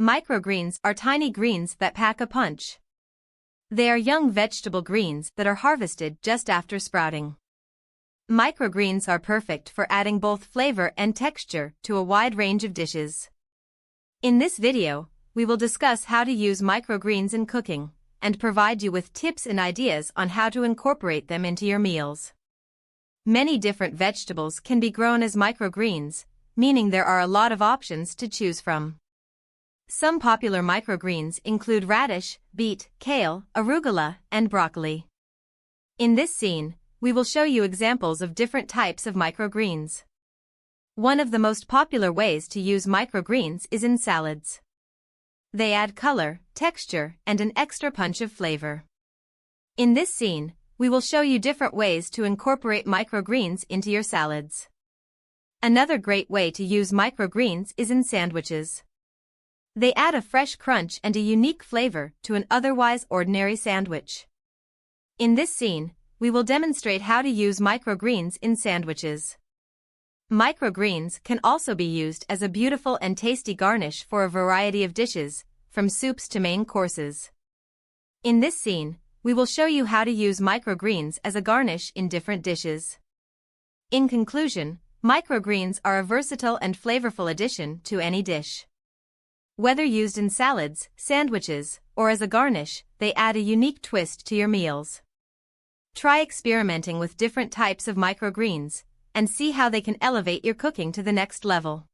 Microgreens are tiny greens that pack a punch. They are young vegetable greens that are harvested just after sprouting. Microgreens are perfect for adding both flavor and texture to a wide range of dishes. In this video, we will discuss how to use microgreens in cooking, and provide you with tips and ideas on how to incorporate them into your meals. Many different vegetables can be grown as microgreens, meaning there are a lot of options to choose from. Some popular microgreens include radish, beet, kale, arugula, and broccoli. In this scene, we will show you examples of different types of microgreens. One of the most popular ways to use microgreens is in salads. They add color, texture, and an extra punch of flavor. In this scene, we will show you different ways to incorporate microgreens into your salads. Another great way to use microgreens is in sandwiches. They add a fresh crunch and a unique flavor to an otherwise ordinary sandwich. In this scene, we will demonstrate how to use microgreens in sandwiches. Microgreens can also be used as a beautiful and tasty garnish for a variety of dishes, from soups to main courses. In this scene, we will show you how to use microgreens as a garnish in different dishes. In conclusion, microgreens are a versatile and flavorful addition to any dish. Whether used in salads, sandwiches, or as a garnish, they add a unique twist to your meals. Try experimenting with different types of microgreens, and see how they can elevate your cooking to the next level.